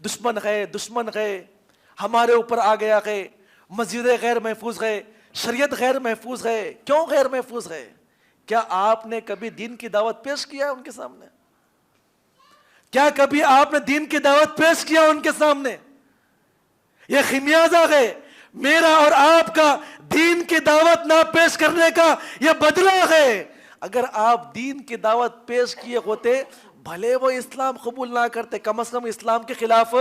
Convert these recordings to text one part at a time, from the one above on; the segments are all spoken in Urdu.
دشمن گئے, ہمارے اوپر آ گیا گئے, مسجدیں غیر محفوظ گئے, شریعت غیر محفوظ گئے. کیوں غیر محفوظ گئے؟ کیا آپ نے کبھی دین کی دعوت پیش کیا ان کے سامنے؟ کیا کبھی آپ نے دین کی دعوت پیش کیا ان کے سامنے؟ یہ خمیازہ ہے میرا اور آپ کا, دین کی دعوت نہ پیش کرنے کا یہ بدلہ ہے. اگر آپ دین کی دعوت پیش کیے ہوتے, بھلے وہ اسلام قبول نہ کرتے, کم از کم اسلام کے خلاف.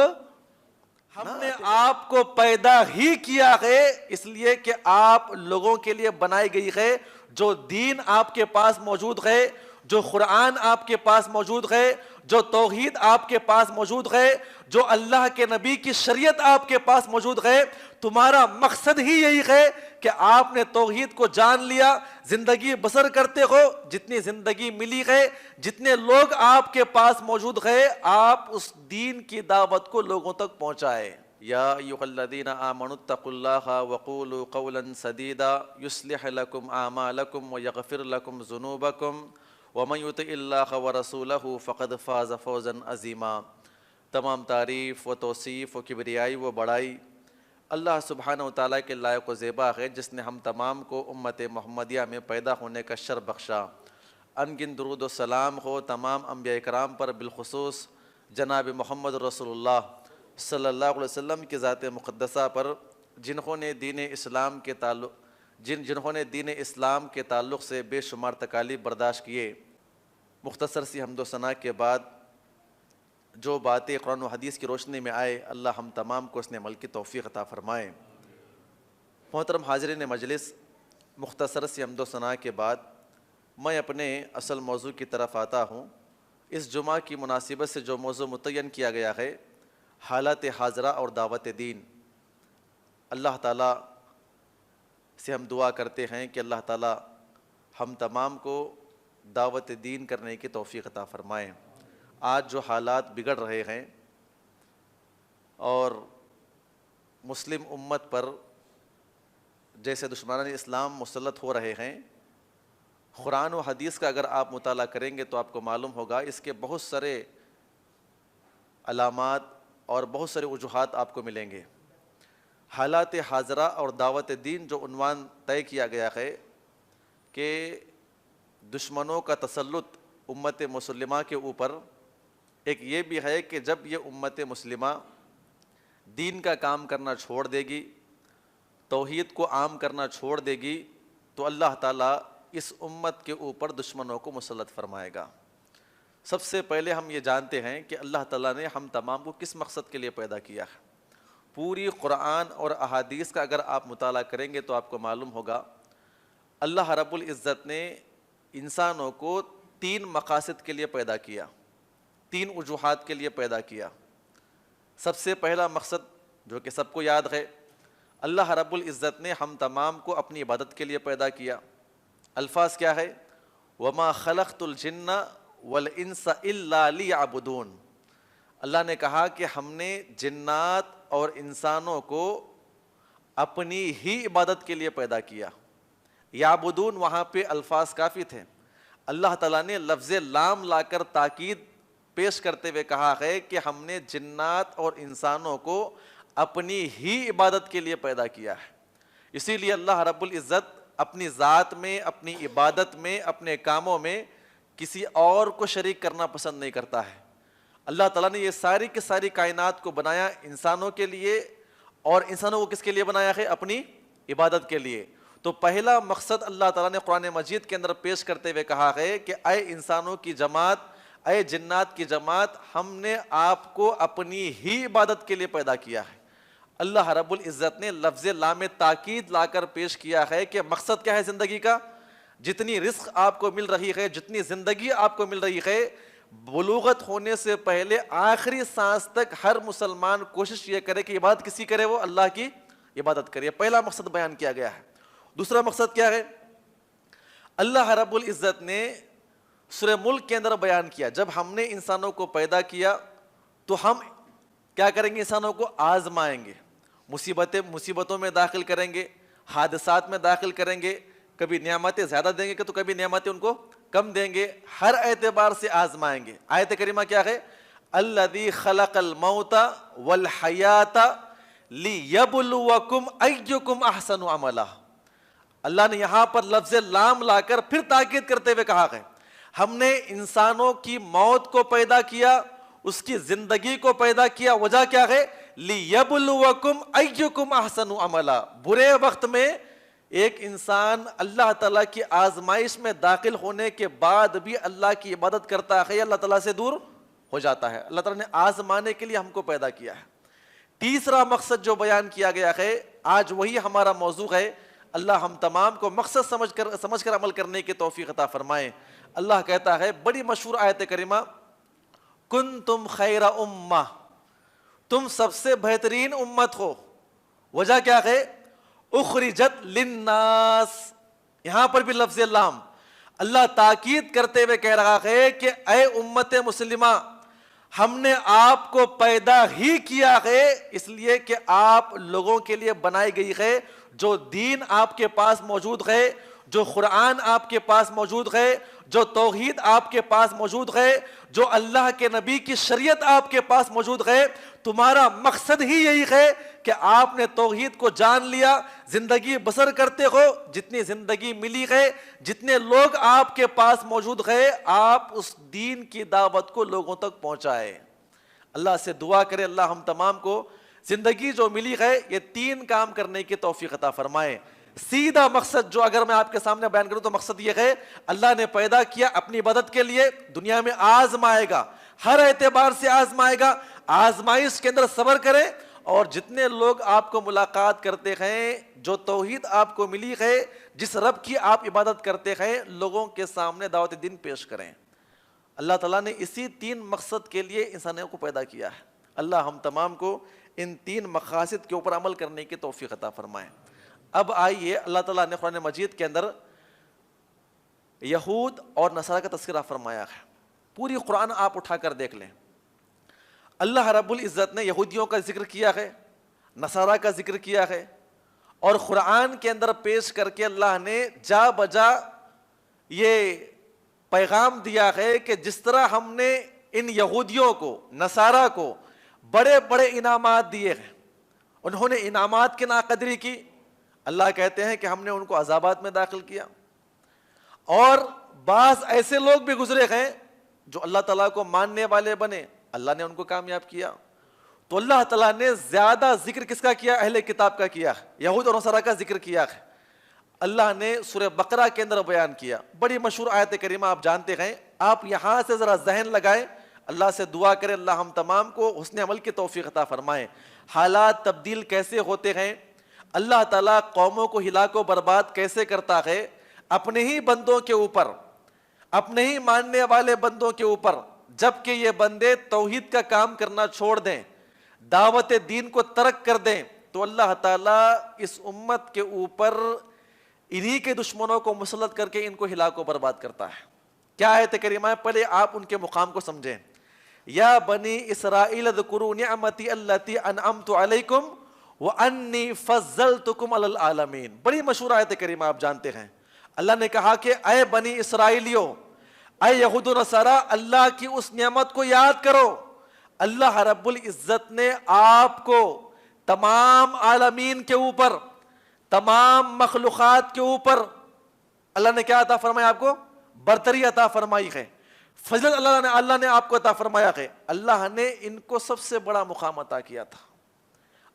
ہم نے آپ کو پیدا ہی کیا ہے اس لیے کہ آپ لوگوں کے لیے بنائی گئی ہے. جو دین آپ کے پاس موجود ہے, جو قرآن آپ کے پاس موجود ہے, جو توحید آپ کے پاس موجود ہے, جو اللہ کے نبی کی شریعت آپ کے پاس موجود ہے, تمہارا مقصد ہی یہی ہے کہ آپ نے توحید کو جان لیا, زندگی بسر کرتے ہو. جتنی زندگی ملی ہے, جتنے لوگ آپ کے پاس موجود ہے, آپ اس دین کی دعوت کو لوگوں تک پہنچائے. یا ایھا الذین آمنوا اتقوا اللہ وقولوا قولا سدیدا یصلح لکم اعمالکم ویغفر لکم ذنوبکم ومن یطع اللہ ورسولہ فقد فاز فوزا عظیما. تمام تعریف و توصیف و کبریائی و بڑائی اللہ سبحانہ و تعالیٰ کے لائق و زیبا ہے, جس نے ہم تمام کو امت محمدیہ میں پیدا ہونے کا شرف بخشا. انگن درود و سلام ہو تمام انبیاء کرام پر, بالخصوص جناب محمد رسول اللہ صلی اللہ علیہ وسلم کی ذات مقدسہ پر, جنہوں نے دین اسلام کے تعلق سے بے شمار تکالیف برداشت کیے. مختصر سی حمد و ثنا کے بعد جو باتیں قرآن و حدیث کی روشنی میں آئے, اللہ ہم تمام کو اس نے عمل کی توفیق عطا فرمائے. محترم حاضرین مجلس, مختصر سی حمد و ثنا کے بعد میں اپنے اصل موضوع کی طرف آتا ہوں. اس جمعہ کی مناسبت سے جو موضوع متعین کیا گیا ہے, حالات حاضرہ اور دعوت دین. اللہ تعالیٰ سے ہم دعا کرتے ہیں کہ اللہ تعالیٰ ہم تمام کو دعوت دین کرنے کی توفیق عطا فرمائیں. آج جو حالات بگڑ رہے ہیں اور مسلم امت پر جیسے دشمنان اسلام مسلط ہو رہے ہیں, قرآن و حدیث کا اگر آپ مطالعہ کریں گے تو آپ کو معلوم ہوگا اس کے بہت سارے علامات اور بہت سارے وجوہات آپ کو ملیں گے. حالات حاضرہ اور دعوت دین جو عنوان طے کیا گیا ہے کہ دشمنوں کا تسلط امت مسلمہ کے اوپر, ایک یہ بھی ہے کہ جب یہ امت مسلمہ دین کا کام کرنا چھوڑ دے گی, توحید کو عام کرنا چھوڑ دے گی, تو اللہ تعالیٰ اس امت کے اوپر دشمنوں کو مسلط فرمائے گا. سب سے پہلے ہم یہ جانتے ہیں کہ اللہ تعالیٰ نے ہم تمام کو کس مقصد کے لیے پیدا کیا ہے. پوری قرآن اور احادیث کا اگر آپ مطالعہ کریں گے تو آپ کو معلوم ہوگا اللہ رب العزت نے انسانوں کو 3 مقاصد کے لیے پیدا کیا, 3 وجوہات کے لیے پیدا کیا. سب سے پہلا مقصد جو کہ سب کو یاد ہے, اللہ رب العزت نے ہم تمام کو اپنی عبادت کے لیے پیدا کیا. الفاظ کیا ہے؟ وما خلقت الجن والانس الا لیعبدون. اللہ نے کہا کہ ہم نے جنات اور انسانوں کو اپنی ہی عبادت کے لیے پیدا کیا. یعبدون وہاں پہ الفاظ کافی تھے. اللہ تعالیٰ نے لفظ لام لا کر تاکید پیش کرتے ہوئے کہا ہے کہ ہم نے جنات اور انسانوں کو اپنی ہی عبادت کے لیے پیدا کیا ہے. اسی لیے اللہ رب العزت اپنی ذات میں, اپنی عبادت میں, اپنے کاموں میں کسی اور کو شریک کرنا پسند نہیں کرتا ہے. اللہ تعالیٰ نے یہ ساری کی ساری کائنات کو بنایا انسانوں کے لیے, اور انسانوں کو کس کے لیے بنایا ہے؟ اپنی عبادت کے لیے. تو پہلا مقصد اللہ تعالیٰ نے قرآن مجید کے اندر پیش کرتے ہوئے کہا ہے کہ اے انسانوں کی جماعت, اے جنات کی جماعت, ہم نے آپ کو اپنی ہی عبادت کے لیے پیدا کیا ہے. اللہ رب العزت نے لفظ لام تاکید لا کر پیش کیا ہے کہ مقصد کیا ہے زندگی کا. جتنی رزق آپ کو مل رہی ہے, جتنی زندگی آپ کو مل رہی ہے, بلوغت ہونے سے پہلے آخری سانس تک ہر مسلمان کوشش یہ کرے کہ عبادت کسی کرے, وہ اللہ کی عبادت کرے. پہلا مقصد بیان کیا گیا ہے. دوسرا مقصد کیا ہے؟ اللہ رب العزت نے سورہ ملک کے اندر بیان کیا, جب ہم نے انسانوں کو پیدا کیا تو ہم کیا کریں گے؟ انسانوں کو آزمائیں گے, مصیبتوں میں داخل کریں گے, حادثات میں داخل کریں گے, کبھی نعمتیں زیادہ دیں گے تو کبھی نعمتیں ان کو کم دیں گے, ہر اعتبار سے آزمائیں گے. آیت کریمہ کیا ہے؟ الذی خلق الموت والحیات لیبلوکم ایکم احسن عملا. اللہ نے یہاں پر لفظ لام لا کر پھر تاکید کرتے ہوئے کہا ہے ہم نے انسانوں کی موت کو پیدا کیا, اس کی زندگی کو پیدا کیا, وجہ کیا ہے؟ لیبلوکم ایکم احسن عملا. برے وقت میں ایک انسان اللہ تعالیٰ کی آزمائش میں داخل ہونے کے بعد بھی اللہ کی عبادت کرتا ہے, اللہ تعالیٰ سے دور ہو جاتا ہے. اللہ تعالیٰ نے آزمانے کے لیے ہم کو پیدا کیا ہے. تیسرا مقصد جو بیان کیا گیا ہے, آج وہی ہمارا موضوع ہے. اللہ ہم تمام کو مقصد سمجھ کر عمل کرنے کی توفیق عطا فرمائے. اللہ کہتا ہے بڑی مشہور آیت کریمہ, کنتم خیر امہ, تم سب سے بہترین امت ہو. وجہ کیا ہے؟ اخرجت للناس. یہاں پر بھی لفظ لام, اللہ تاکید کرتے ہوئے کہہ رہا ہے کہ اے امت مسلمہ, ہم نے آپ کو پیدا ہی کیا ہے اس لیے کہ آپ لوگوں کے لیے بنائی گئی ہے. جو دین آپ کے پاس موجود ہے, جو قرآن آپ کے پاس موجود ہے, جو توحید آپ کے پاس موجود ہے, جو اللہ کے نبی کی شریعت آپ کے پاس موجود ہے, تمہارا مقصد ہی یہی ہے کہ آپ نے توحید کو جان لیا, زندگی بسر کرتے ہو. جتنی زندگی ملی ہے, جتنے لوگ آپ کے پاس موجود ہے, آپ اس دین کی دعوت کو لوگوں تک پہنچائے. اللہ سے دعا کرے اللہ ہم تمام کو زندگی جو ملی ہے یہ تین کام کرنے کی توفیق عطا فرمائے. سیدھا مقصد جو اگر میں آپ کے سامنے بیان کروں تو مقصد یہ ہے اللہ نے پیدا کیا اپنی عبادت کے لیے, دنیا میں آزمائے گا, ہر اعتبار سے آزمائے گا. آزمائش کے اندر صبر کریں, اور جتنے لوگ آپ کو ملاقات کرتے ہیں, جو توحید آپ کو ملی ہے, جس رب کی آپ عبادت کرتے ہیں, لوگوں کے سامنے دعوت دین پیش کریں. اللہ تعالیٰ نے اسی تین مقصد کے لیے انسانوں کو پیدا کیا ہے. اللہ ہم تمام کو ان تین مقاصد کے اوپر عمل کرنے کی توفیق عطا فرمائے. اب آئیے, اللہ تعالیٰ نے قرآن مجید کے اندر یہود اور نصارہ کا تذکرہ فرمایا ہے. پوری قرآن آپ اٹھا کر دیکھ لیں, اللہ رب العزت نے یہودیوں کا ذکر کیا ہے, نصارہ کا ذکر کیا ہے, اور قرآن کے اندر پیش کر کے اللہ نے جا بجا یہ پیغام دیا ہے کہ جس طرح ہم نے ان یہودیوں کو, نصارہ کو بڑے بڑے انعامات دیے ہیں, انہوں نے انعامات کی ناقدری کی. اللہ کہتے ہیں کہ ہم نے ان کو عذابات میں داخل کیا. اور بعض ایسے لوگ بھی گزرے ہیں جو اللہ تعالیٰ کو ماننے والے بنے, اللہ نے ان کو کامیاب کیا. تو اللہ تعالیٰ نے زیادہ ذکر کس کا کیا؟ اہل کتاب کا کیا, یہود اور نصارہ کا ذکر کیا ہے. اللہ نے سورہ بقرہ کے اندر بیان کیا, بڑی مشہور آیت کریمہ آپ جانتے ہیں. آپ یہاں سے ذرا ذہن لگائیں, اللہ سے دعا کرے اللہ ہم تمام کو حسن عمل کی توفیق عطا فرمائے. حالات تبدیل کیسے ہوتے ہیں, اللہ تعالیٰ قوموں کو ہلاک و برباد کیسے کرتا ہے اپنے ہی بندوں کے اوپر, اپنے ہی ماننے والے بندوں کے اوپر. جبکہ یہ بندے توحید کا کام کرنا چھوڑ دیں, دعوت دین کو ترک کر دیں, تو اللہ تعالیٰ اس امت کے اوپر انہی کے دشمنوں کو مسلط کر کے ان کو ہلاک و برباد کرتا ہے. کیا آیت کریمہ ہے؟ پہلے آپ ان کے مقام کو سمجھیں. یا بنی اسرائیل اذکروا نعمتی التی انعمت علیکم وانی فضلتکم علی العالمین. بڑی مشہور آیت کریمہ آپ جانتے ہیں. اللہ نے کہا کہ اے بنی اسرائیلیوں, اے یہود و نصارہ, اللہ کی اس نعمت کو یاد کرو. اللہ رب العزت نے آپ کو تمام عالمین کے اوپر, تمام مخلوقات کے اوپر اللہ نے کیا عطا فرمایا؟ آپ کو برتری عطا فرمائی ہے, فضل اللہ نے آپ کو عطا فرمایا ہے. اللہ نے ان کو سب سے بڑا مقام عطا کیا تھا.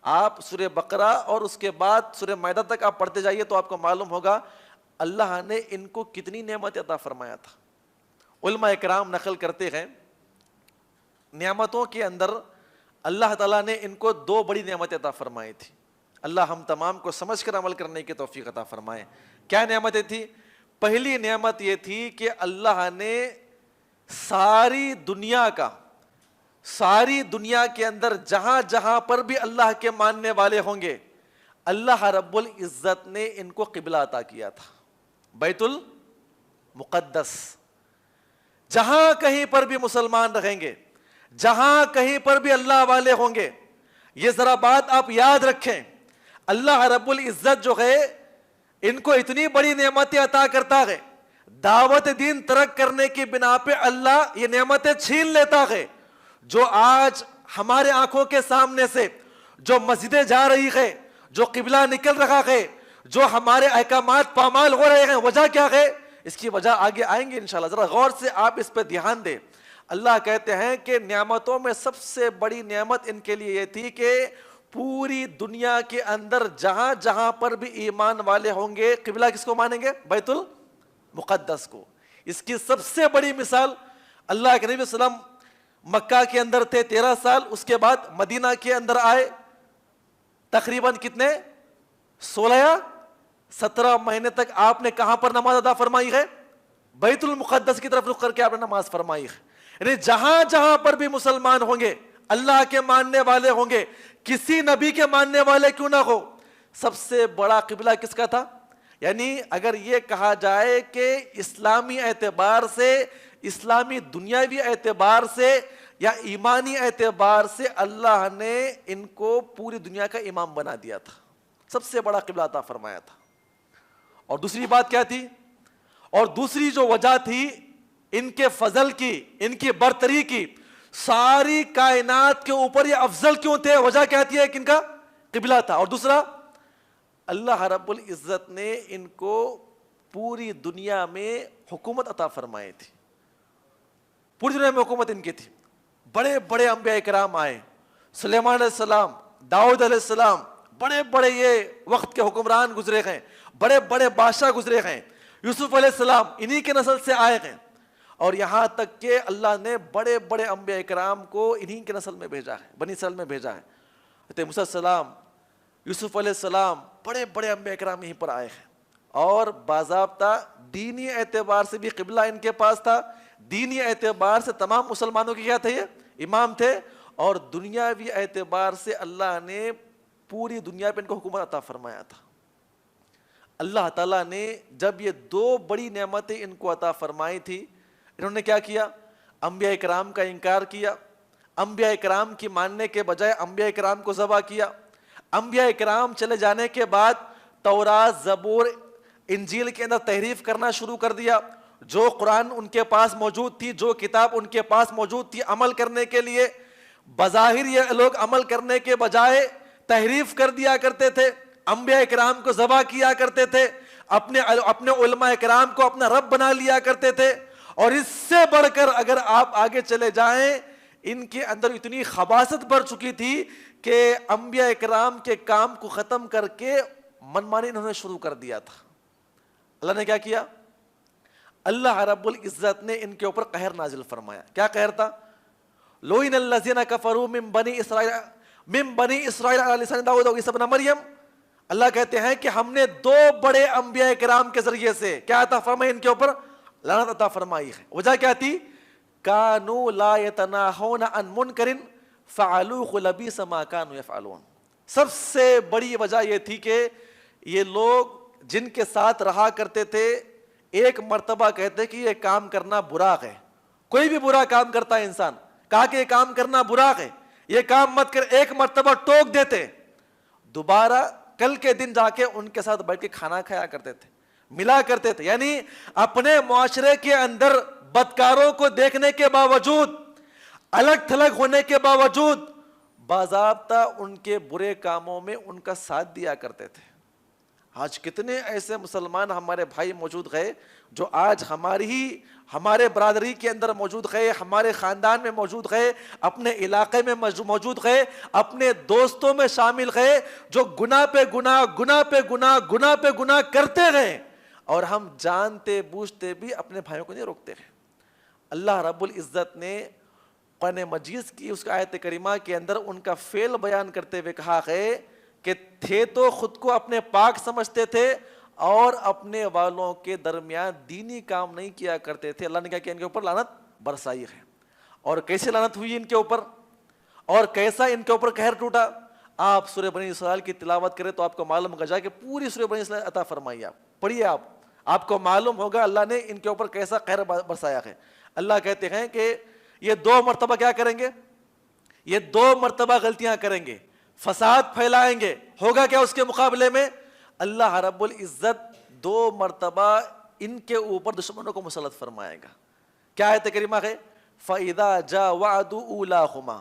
آپ سورہ بقرہ اور اس کے بعد سورہ مائدہ تک آپ پڑھتے جائیے تو آپ کو معلوم ہوگا اللہ نے ان کو کتنی نعمت عطا فرمایا تھا. علماء اکرام نقل کرتے ہیں نعمتوں کے اندر اللہ تعالیٰ نے ان کو دو بڑی نعمت عطا فرمائی تھی. اللہ ہم تمام کو سمجھ کر عمل کرنے کی توفیق عطا فرمائے. کیا نعمتیں تھی؟ پہلی نعمت یہ تھی کہ اللہ نے ساری دنیا کے اندر جہاں جہاں پر بھی اللہ کے ماننے والے ہوں گے, اللہ رب العزت نے ان کو قبلہ عطا کیا تھا, بیت المقدس. جہاں کہیں پر بھی مسلمان رہیں گے, جہاں کہیں پر بھی اللہ والے ہوں گے, یہ ذرا بات آپ یاد رکھیں, اللہ رب العزت جو ہے ان کو اتنی بڑی نعمتیں عطا کرتا ہے, دعوت دین ترک کرنے کی بنا پہ اللہ یہ نعمتیں چھین لیتا ہے. جو آج ہمارے آنکھوں کے سامنے سے جو مسجدیں جا رہی ہے, جو قبلہ نکل رہا ہے, جو ہمارے احکامات پامال ہو رہے ہیں, وجہ کیا ہے؟ اس کی وجہ آگے آئیں گے انشاءاللہ. ذرا غور سے آپ اس پہ دھیان دیں. اللہ کہتے ہیں کہ نعمتوں میں سب سے بڑی نعمت ان کے لیے یہ تھی کہ پوری دنیا کے اندر جہاں جہاں پر بھی ایمان والے ہوں گے, قبلہ کس کو مانیں گے؟ بیت المقدس کو. اس کی سب سے بڑی مثال, اللہ کے نبی صلی اللہ علیہ وسلم مکہ کے اندر تھے 13 سال, اس کے بعد مدینہ کے اندر آئے, تقریباً کتنے 16 یا 17 مہینے تک آپ نے کہاں پر نماز ادا فرمائی ہے؟ بیت المقدس کی طرف رخ کر کے آپ نے نماز فرمائی ہے. یعنی جہاں جہاں پر بھی مسلمان ہوں گے, اللہ کے ماننے والے ہوں گے, کسی نبی کے ماننے والے کیوں نہ ہو, سب سے بڑا قبلہ کس کا تھا؟ یعنی اگر یہ کہا جائے کہ اسلامی اعتبار سے, اسلامی دنیاوی اعتبار سے یا ایمانی اعتبار سے اللہ نے ان کو پوری دنیا کا امام بنا دیا تھا, سب سے بڑا قبلہ عطا فرمایا تھا. اور دوسری بات کیا تھی؟ اور دوسری جو وجہ تھی ان کے فضل کی, ان کی برتری کی, ساری کائنات کے اوپر یہ افضل کیوں تھے؟ وجہ کیا تھی؟ کہ ان کا قبلہ تھا. اور دوسرا, اللہ رب العزت نے ان کو پوری دنیا میں حکومت عطا فرمائی تھی, پوری دنیا میں حکومت ان کی تھی. بڑے بڑے انبیاء کرام آئے, سلیمان علیہ السلام, داؤد علیہ السلام, بڑے بڑے یہ وقت کے حکمران گزرے ہیں, بڑے بڑے بادشاہ گزرے ہیں, یوسف علیہ السلام انہی کے نسل سے آئے ہیں, اور یہاں تک کہ اللہ نے بڑے بڑے انبیاء کرام کو انہی کے نسل میں بھیجا ہے, بنی اسرائیل میں بھیجا ہے. موسیٰ علیہ السلام, یوسف علیہ السلام, بڑے بڑے انبیاء کرام یہیں پر آئے ہیں. اور باضابطہ دینی اعتبار سے بھی قبلہ ان کے پاس تھا, دینی اعتبار سے تمام مسلمانوں کے کیا تھے؟ یہ امام تھے. اور دنیاوی اعتبار سے اللہ نے پوری دنیا پہ ان کو حکومت عطا فرمایا تھا. اللہ تعالیٰ نے جب یہ دو بڑی نعمتیں ان کو عطا فرمائی تھی, انہوں نے کیا کیا؟ انبیاء کرام کا انکار کیا, انبیاء کرام کی ماننے کے بجائے انبیاء کرام کو ذبح کیا. انبیاء کرام چلے جانے کے بعد تورات, زبور, انجیل کے اندر تحریف کرنا شروع کر دیا. جو قرآن ان کے پاس موجود تھی, جو کتاب ان کے پاس موجود تھی عمل کرنے کے لیے, بظاہر یہ لوگ عمل کرنے کے بجائے تحریف کر دیا کرتے تھے, انبیاء کرام کو ذبح کیا کرتے تھے, اپنے علماء کرام کو اپنا رب بنا لیا کرتے تھے. اور اس سے بڑھ کر اگر آپ آگے چلے جائیں, ان کے اندر اتنی خباثت بڑھ چکی تھی کہ انبیاء کرام کے کام کو ختم کر کے منمانی انہوں نے شروع کر دیا تھا. اللہ نے کیا کیا؟ اللہ رب العزت نے ان کے اوپر قہر نازل فرمایا. کیا قہر تھا؟ لوئن الذین کفروا من بنی اسرائیل علی لسان داؤد و عیسی ابن مریم. اللہ کہتے ہیں کہ ہم نے دو بڑے انبیاء کرام کے ذریعے سے کیا عطا فرمایا؟ ان کے اوپر لعنت عطا فرمائی ہے. وجہ کیا تھی؟ کانوا لا یتناہون عن منکر فعلوہ لبئس ما کانوا یفعلون. سب سے بڑی وجہ یہ تھی کہ یہ لوگ جن کے ساتھ رہا کرتے تھے, ایک مرتبہ کہتے کہ یہ کام کرنا برا ہے. کوئی بھی برا کام کرتا ہے انسان, کہا کہ یہ کام کرنا برا ہے, یہ کام مت کر, ایک مرتبہ ٹوک دیتے, دوبارہ کل کے دن جا کے ان کے ساتھ بیٹھ کے کھانا کھایا کرتے تھے, ملا کرتے تھے. یعنی اپنے معاشرے کے اندر بدکاروں کو دیکھنے کے باوجود, الگ تھلگ ہونے کے باوجود, باضابطہ ان کے برے کاموں میں ان کا ساتھ دیا کرتے تھے. آج کتنے ایسے مسلمان ہمارے بھائی موجود گئے جو آج ہمارے برادری کے اندر موجود گئے, ہمارے خاندان میں موجود گئے, اپنے علاقے میں موجود گئے, اپنے دوستوں میں شامل گئے, جو گناہ پہ گناہ, گناہ پہ گناہ, گناہ پہ گناہ کرتے گئے, اور ہم جانتے بوجھتے بھی اپنے بھائیوں کو نہیں روکتے ہیں. اللہ رب العزت نے قرآن مجید کی اس آیت کریمہ کے اندر ان کا فعل بیان کرتے ہوئے کہا ہے کہ تھے تو خود کو اپنے پاک سمجھتے تھے اور اپنے والوں کے درمیان دینی کام نہیں کیا کرتے تھے. اللہ نے کہا کہ ان کے اوپر لعنت برسائی ہے. اور کیسے لعنت ہوئی ان کے اوپر, اور کیسا ان کے اوپر قہر ٹوٹا؟ آپ سورہ بنی اسرائیل کی تلاوت کریں تو آپ کو معلوم ہوگا, جا کہ پوری سورہ بنی اسرائیل عطا فرمائی, آپ پڑھیے, آپ کو معلوم ہوگا اللہ نے ان کے اوپر کیسا قہر برسایا ہے. اللہ کہتے ہیں کہ یہ 2 مرتبہ کیا کریں گے؟ یہ 2 مرتبہ غلطیاں کریں گے, فساد پھیلائیں گے. ہوگا کیا اس کے مقابلے میں؟ اللہ رب العزت 2 مرتبہ ان کے اوپر دشمنوں کو مسلط فرمائے گا. کیا آیت کریمہ ہے؟ فَإِذَا جَاءَ وَعْدُ أُولَاهُمَا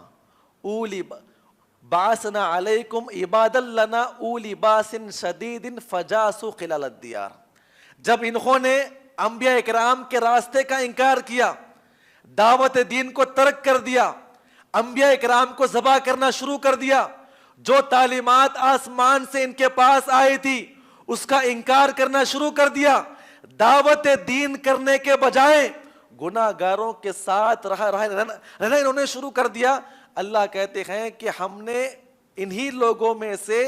أُولِي بَعَثْنَا عَلَيْكُمْ عِبَادًا لَنَا أُولِي بَأْسٍ شَدِيدٍ فَجَاسُوا خِلَالَ الدِّيَارِ. جب انہوں نے انبیاء اکرام کے راستے کا انکار کیا، دعوت دین کو ترک کر دیا، انبیاء اکرام کو ذبح کرنا شروع کر دیا، جو تعلیمات آسمان سے ان کے پاس آئی تھی اس کا انکار کرنا شروع کر دیا، دعوت دین کرنے کے بجائے گناہ گاروں کے ساتھ رہنا انہوں نے شروع کر دیا. اللہ کہتے ہیں کہ ہم نے انہی لوگوں میں سے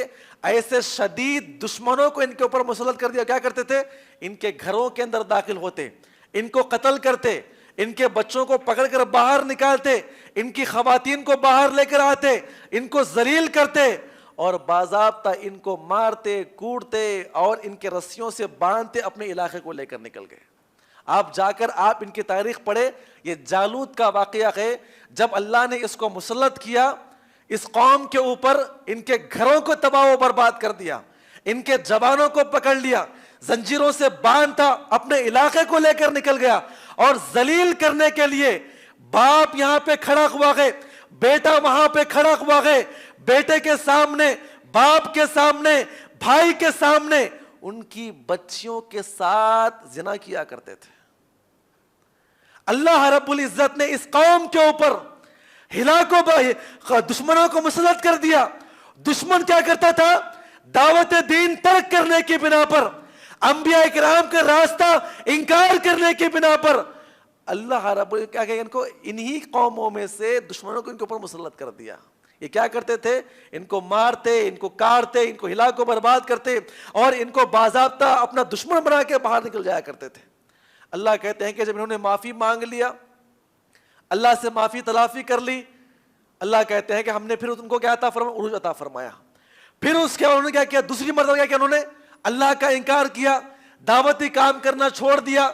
ایسے شدید دشمنوں کو ان کے اوپر مسلط کر دیا. کیا کرتے تھے؟ ان کے گھروں کے اندر داخل ہوتے، ان کو قتل کرتے، ان کے بچوں کو پکڑ کر باہر نکالتے، ان کی خواتین کو باہر لے کر آتے، ان کو ذلیل کرتے اور باضابطہ ان کو مارتے کوڑتے اور ان کے رسیوں سے باندھتے اپنے علاقے کو لے کر نکل گئے. آپ جا کر آپ ان کی تاریخ پڑھے. یہ جالوت کا واقعہ ہے. جب اللہ نے اس کو مسلط کیا اس قوم کے اوپر، ان کے گھروں کو تباہ و برباد کر دیا، ان کے جوانوں کو پکڑ لیا، زنجیروں سے باندھا، اپنے علاقے کو لے کر نکل گیا اور ذلیل کرنے کے لیے باپ یہاں پہ کھڑا ہوا ہے، بیٹا وہاں پہ کھڑا ہوا ہے، بیٹے کے سامنے، باپ کے سامنے، بھائی کے سامنے ان کی بچیوں کے ساتھ زنا کیا کرتے تھے. اللہ رب العزت نے اس قوم کے اوپر دشمنوں کو مسلط کر دیا. دشمن کیا کرتا تھا؟ دعوت دین ترک کرنے کی بنا پر، انبیاء اکرام کا راستہ انکار کرنے کی بنا پر اللہ رب کیا کہ ان کو انہی قوموں میں سے دشمنوں کو ان کے اوپر مسلط کر دیا. یہ کیا کرتے تھے؟ ان کو مارتے، ان کو کاٹتے، ان کو ہلاک و برباد کرتے اور ان کو باضابطہ اپنا دشمن بنا کے باہر نکل جایا کرتے تھے. اللہ کہتے ہیں کہ جب انہوں نے معافی مانگ لیا، اللہ سے معافی تلافی کر لی، اللہ کہتے ہیں کہ ہم نے پھر ان کو کیا عطا فرمایا؟ عروج عطا فرمایا. پھر اس کے انہوں نے کیا کیا؟ دوسری مرتبہ کیا کیا؟ انہوں نے اللہ کا انکار کیا، دعوتی کام کرنا چھوڑ دیا،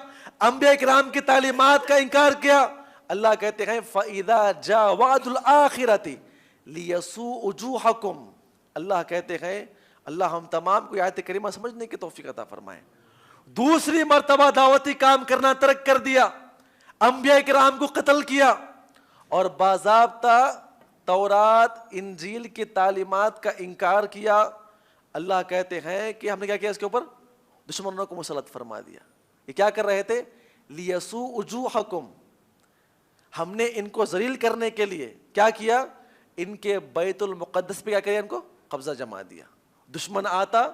انبیاء کرام کی تعلیمات کا انکار کیا. اللہ کہتے ہیں فَإِذَا جَاءَ وَعْدُ الْآخِرَةِ لِيَسُوءُ وُجُوهَكُمْ. اللہ کہتے ہیں اللہ ہم تمام کو آیت کریمہ سمجھنے کی توفیق عطا فرمائے. دوسری مرتبہ دعوتی کام کرنا ترک کر دیا، انبیاء کرام کو قتل کیا اور باضابطہ تورات انجیل کی تعلیمات کا انکار کیا. اللہ کہتے ہیں کہ ہم نے کیا کیا؟ اس کے اوپر دشمنوں کو مسلط فرما دیا. یہ کیا کر رہے تھے؟ لِيَسُوءُ وُجُوهَكُمْ. ہم نے ان کو ذلیل کرنے کے لیے کیا کیا؟ ان کے بیت المقدس پہ کیا کیا؟ ان کو قبضہ جما دیا. دشمن آتا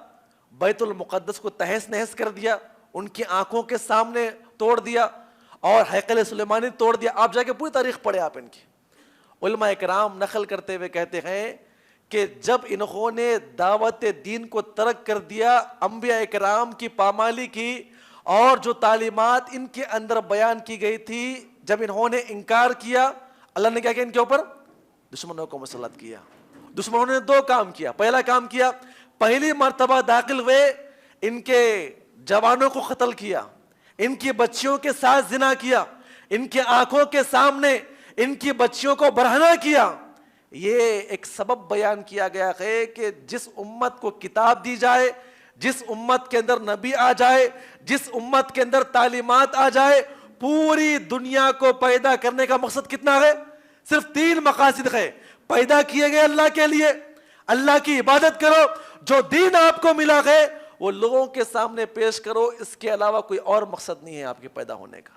بیت المقدس کو تہس نہس کر دیا، ان کی آنکھوں کے سامنے توڑ دیا اور ہیکل سلیمانی توڑ دیا. آپ جا کے پوری تاریخ پڑھے آپ ان کی. علماء کرام نقل کرتے ہوئے کہتے ہیں کہ جب انہوں نے دعوت دین کو ترک کر دیا، انبیاء کرام کی پامالی کی اور جو تعلیمات ان کے اندر بیان کی گئی تھی جب انہوں نے انکار کیا، اللہ نے کیا کیا؟ ان کے اوپر دشمنوں کو مسلط کیا. دشمنوں نے دو کام کیا. پہلا کام کیا، پہلی مرتبہ داخل ہوئے، ان کے جوانوں کو قتل کیا، ان کی بچیوں کے ساتھ زنا کیا، ان کے آنکھوں کے سامنے ان کی بچیوں کو برہنہ کیا. یہ ایک سبب بیان کیا گیا ہے کہ جس امت کو کتاب دی جائے، جس امت کے اندر نبی آ جائے، جس امت کے اندر تعلیمات آ جائے، پوری دنیا کو پیدا کرنے کا مقصد کتنا ہے؟ صرف 3 مقاصد ہے. پیدا کیے گئے اللہ کے لیے، اللہ کی عبادت کرو، جو دین آپ کو ملا ہے وہ لوگوں کے سامنے پیش کرو، اس کے علاوہ کوئی اور مقصد نہیں ہے آپ کے پیدا ہونے کا.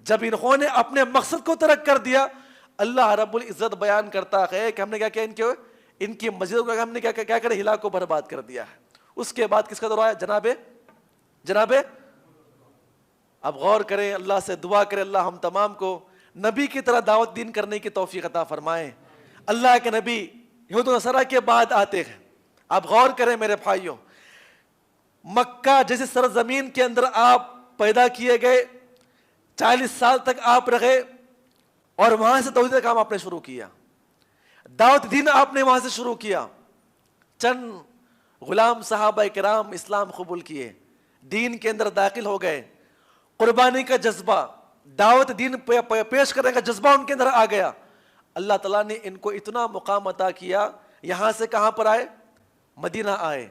جب انہوں نے اپنے مقصد کو ترک کر دیا، اللہ رب العزت بیان کرتا ہے کہ ہم نے کیا کیا؟ ان کی مسجدوں کو ہم نے کیا کرے؟ ہلاک کو برباد کر دیا ہے. اس کے بعد کس کا دور آیا؟ جناب اب غور کریں، اللہ سے دعا کریں اللہ ہم تمام کو نبی کی طرح دعوت دین کرنے کی توفیق عطا فرمائے. اللہ کے نبی یہود و نصارہ کے بعد آتے ہیں. آپ غور کریں میرے بھائیوں، مکہ جیسی سرزمین کے اندر آپ پیدا کیے گئے، 40 سال تک آپ رہے اور وہاں سے توحید کا کام آپ نے شروع کیا، دعوت دین آپ نے وہاں سے شروع کیا. چند غلام صحابہ کرام اسلام قبول کیے، دین کے اندر داخل ہو گئے، قربانی کا جذبہ، دعوت دین پیش کرنے کا جذبہ ان کے اندر آ گیا. اللہ تعالیٰ نے ان کو اتنا مقام عطا کیا، یہاں سے کہاں پر آئے؟ مدینہ آئے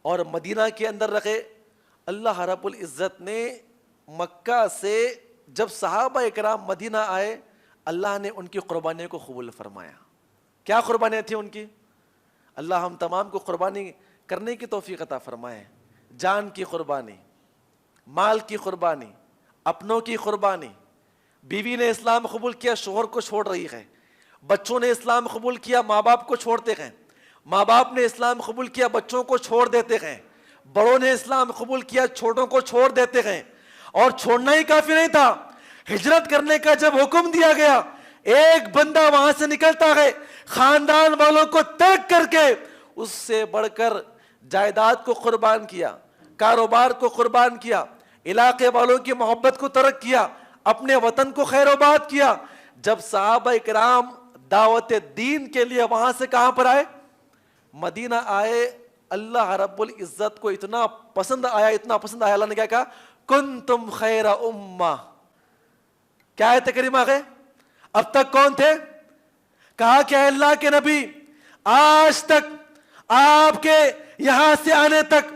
اور مدینہ کے اندر رکھے. اللہ رب العزت نے مکہ سے جب صحابہ اکرام مدینہ آئے اللہ نے ان کی قربانیوں کو قبول فرمایا. کیا قربانیاں تھیں ان کی؟ اللہ ہم تمام کو قربانی کرنے کی توفیق عطا فرمائے. جان کی قربانی, مال کی قربانی, اپنوں کی قربانی. بیوی نے اسلام قبول کیا, شوہر کو چھوڑ رہی ہے. بچوں نے اسلام قبول کیا, ماں باپ کو چھوڑتے ہیں. ماں باپ نے اسلام قبول کیا, بچوں کو چھوڑ دیتے ہیں. بڑوں نے اسلام قبول کیا, چھوٹوں کو چھوڑ دیتے ہیں. اور چھوڑنا ہی کافی نہیں تھا, ہجرت کرنے کا جب حکم دیا گیا, ایک بندہ وہاں سے نکلتا ہے خاندان والوں کو ترک کر کے, اس سے بڑھ کر جائیداد کو قربان کیا, کاروبار کو قربان کیا, علاقے والوں کی محبت کو ترک کیا, اپنے وطن کو خیر و باد کیا. جب صحابہ کرام دعوت دین کے لیے وہاں سے کہاں پر آئے؟ مدینہ آئے. اللہ رب العزت کو اتنا پسند آیا, اتنا پسند آیا, اللہ نے کیا کہا؟ کنتم خیر امہ. کیا ہے تکریم آگے؟ اب تک کون تھے؟ کہا کہ اللہ کے نبی, آج تک آپ کے یہاں سے آنے تک,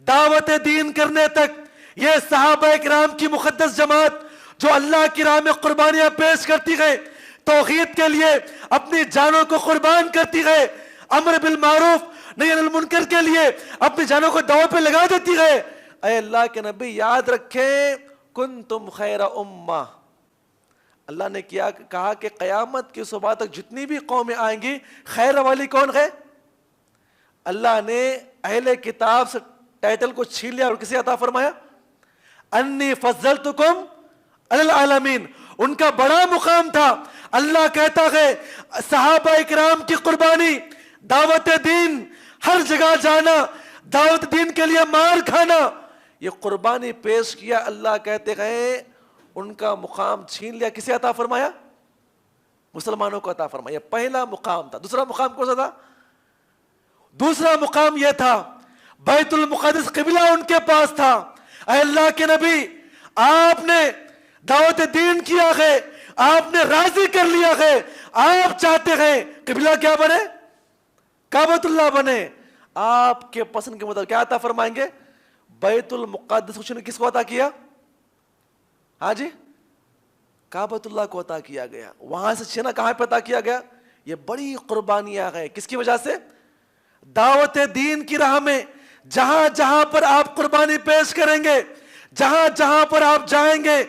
دعوت دین کرنے تک, یہ صحابہ اکرام کی مقدس جماعت جو اللہ کی راہ میں قربانیاں پیش کرتی گئے, توحید کے لیے اپنی جانوں کو قربان کرتی گئے, امر بالمعروف نہی عن المنکر کے لیے اپنی جانوں کو داؤ پہ لگا دیتی گئے. اے اللہ کے نبی یاد رکھیں, کنتم خیر امہ. اللہ نے کہا کہ قیامت کی صبح تک جتنی بھی قومیں آئیں گی, خیر والی کون ہے؟ اللہ نے اہل کتاب سے ٹائٹل کو چھین لیا اور کسے عطا فرمایا؟ انی فضلتکم علی العالمین. ان کا بڑا مقام تھا. اللہ کہتا ہے صحابہ اکرام کی قربانی, دعوت دین, ہر جگہ جانا, دعوت دین کے لیے مار کھانا, یہ قربانی پیش کیا. اللہ کہتے ہیں ان کا مقام چھین لیا. کسے عطا فرمایا؟ مسلمانوں کو عطا فرمایا. پہلا مقام تھا. دوسرا مقام کون سا تھا؟ دوسرا مقام یہ تھا بیت المقدس قبلہ ان کے پاس تھا. اے اللہ کے نبی, آپ نے دعوت دین کیا ہے, آپ نے راضی کر لیا ہے, آپ چاہتے ہیں قبلہ کیا بنے؟ کعبۃ اللہ بنے. آپ کے پسند کے مطابق کیا عطا فرمائیں گے؟ بیت المقدس نے کس کو عطا کیا؟ ہاں جی, کعبۃ اللہ کو عطا کیا گیا. وہاں سے چھینا کہاں پہ عطا کیا گیا؟ یہ بڑی قربانیاں ہیں. کس کی وجہ سے؟ دعوت دین کی راہ میں جہاں جہاں پر آپ قربانی پیش کریں گے, جہاں جہاں پر آپ جائیں گے,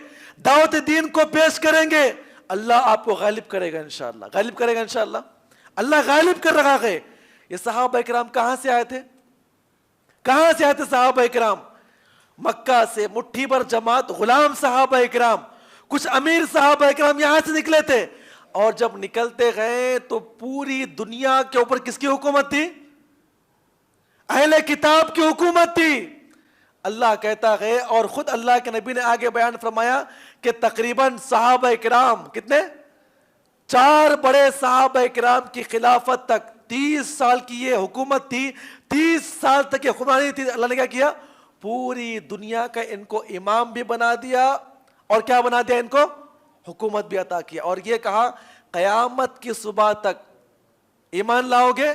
دعوت دین کو پیش کریں گے, اللہ آپ کو غالب کرے گا انشاءاللہ. غالب کرے گا انشاءاللہ. اللہ غالب کر رہا ہے. یہ صحابہ اکرام کہاں سے آئے تھے؟ کہاں سے آئے تھے صحابہ اکرام؟ مکہ سے. مٹھی بھر جماعت غلام صحابہ اکرام, کچھ امیر صحابہ اکرام یہاں سے نکلے تھے. اور جب نکلتے گئے تو پوری دنیا کے اوپر کس کی حکومت تھی؟ اہل کتاب کی حکومت تھی. اللہ کہتا ہے, اور خود اللہ کے نبی نے آگے بیان فرمایا کہ تقریباً صحابہ اکرام کتنے؟ 4 بڑے صحابہ اکرام کی خلافت تک 30 سال کی یہ حکومت تھی. 30 سال تک یہ حکمرانی تھی. اللہ نے کیا کیا؟ پوری دنیا کا ان کو امام بھی بنا دیا, اور کیا بنا دیا؟ ان کو حکومت بھی عطا کیا. اور یہ کہا قیامت کی صبح تک ایمان لاؤ گے,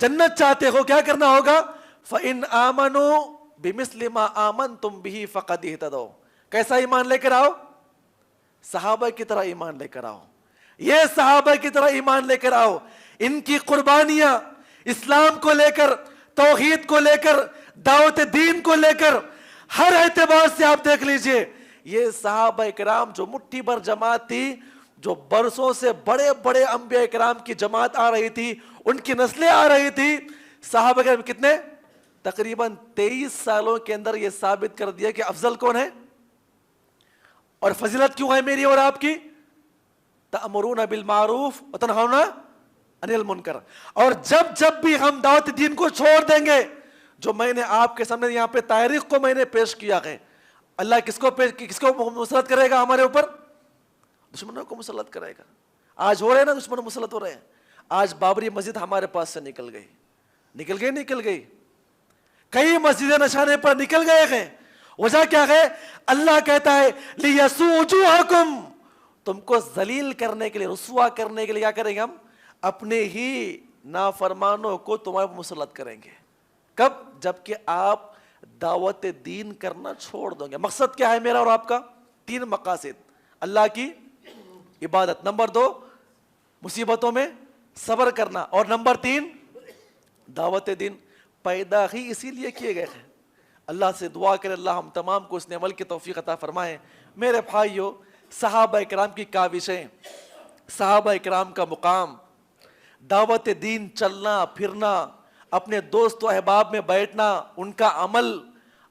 جنت چاہتے ہو, کیا کرنا ہوگا؟ فَإِنْ آمَنُوا بِمِثْلِ مَا آمَنْتُمْ بِهِ فَقَدْ اهْتَدَوْا. کیسا ایمان لے کر آؤ؟ صحابہ کی طرح ایمان لے کر آؤ. یہ صحابہ کی طرح ایمان لے کر آؤ. ان کی قربانیاں اسلام کو لے کر, توحید کو لے کر, دعوت دین کو لے کر, ہر اعتبار سے آپ دیکھ لیجئے. یہ صحابہ اکرام جو مٹھی بھر جماعت تھی, جو برسوں سے بڑے بڑے انبیاء اکرام کی جماعت آ رہی تھی, ان کی نسلیں آ رہی تھی. صحابہ اکرام کتنے؟ تقریباً 23 سالوں کے اندر یہ ثابت کر دیا کہ افضل کون ہے اور فضیلت کیوں ہے میری اور آپ کی. تأمرون بالمعروف وتنہون عن المنکر. اور جب جب بھی ہم دعوت دین کو چھوڑ دیں گے, جو میں نے آپ کے سامنے یہاں پہ تاریخ کو میں نے پیش کیا ہے, اللہ کس کو مسلط کرے گا ہمارے اوپر؟ دشمنوں کو مسلط کرے گا. آج ہو رہے ہیں نا, دشمن مسلط ہو رہے ہیں. آج بابری مسجد ہمارے پاس سے نکل گئی. کئی مسجدیں نشانے پر نکل گئے ہیں. وجہ کیا ہے؟ اللہ کہتا ہے لِيَسُوءُ وُجُوهَكُمْ, تم کو ذلیل کرنے کے لیے, رسوا کرنے کے لیے کیا کریں گے؟ ہم اپنے ہی نافرمانوں کو تمہارے پر مسلط کریں گے. کب؟ جبکہ آپ دعوت دین کرنا چھوڑ دو گے. مقصد کیا ہے میرا اور آپ کا؟ 3 مقاصد: اللہ کی عبادت، نمبر 2 مصیبتوں میں صبر کرنا، اور نمبر 3 دعوت دین۔ پیدا ہی اسی لیے کیے گئے ہیں۔ اللہ سے دعا کرے اللہ ہم تمام کو اس نے عمل کی توفیق عطا فرمائے۔ میرے بھائیو، صحابہ کرام کی کاوشیں، صحابہ کرام کا مقام، دعوت دین، چلنا پھرنا، اپنے دوست و احباب میں بیٹھنا، ان کا عمل،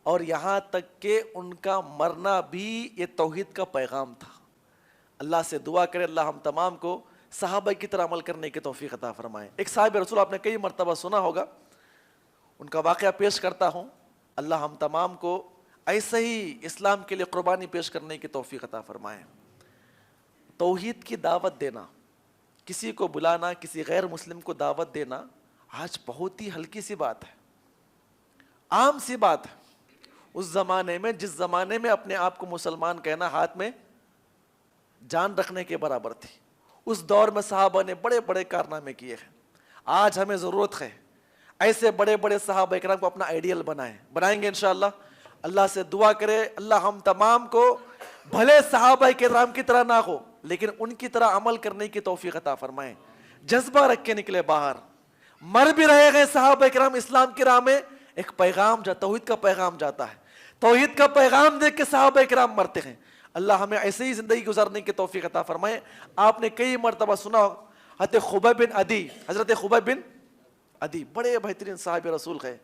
اور یہاں تک کہ ان کا مرنا بھی یہ توحید کا پیغام تھا۔ اللہ سے دعا کرے اللہ ہم تمام کو صحابہ کی طرح عمل کرنے کی توفیق عطا فرمائے۔ ایک صاحب رسول آپ نے کئی مرتبہ سنا ہوگا، ان کا واقعہ پیش کرتا ہوں۔ اللہ ہم تمام کو ایسے ہی اسلام کے لیے قربانی پیش کرنے کی توفیق عطا فرمائے۔ توحید کی دعوت دینا، کسی کو بلانا، کسی غیر مسلم کو دعوت دینا آج بہت ہی ہلکی سی بات ہے، عام سی بات ہے۔ اس زمانے میں، جس زمانے میں اپنے آپ کو مسلمان کہنا ہاتھ میں جان رکھنے کے برابر تھی، اس دور میں صحابہ نے بڑے بڑے کارنامے کیے ہیں۔ آج ہمیں ضرورت ہے ایسے بڑے بڑے صحابہ کرام کو اپنا آئیڈیل بنائیں گے انشاءاللہ۔ اللہ سے دعا کرے اللہ ہم تمام کو بھلے صحابہ کرام کی طرح نہ ہو لیکن ان کی طرح عمل کرنے کی توفیق عطا فرمائے۔ جذبہ رکھ کے نکلے باہر، مر بھی رہے گئے صحابہ کرام اسلام کی راہ میں، ایک پیغام توحید کا پیغام جاتا ہے، توحید کا پیغام دیکھ کے صحابہ کرام مرتے ہیں۔ اللہ ہمیں ایسے ہی زندگی گزارنے کی توفیق عطا فرمائے۔ آپ نے کئی مرتبہ سنا حضرت خبیب بن عدی بڑے بہترین صحابی رسول ہے،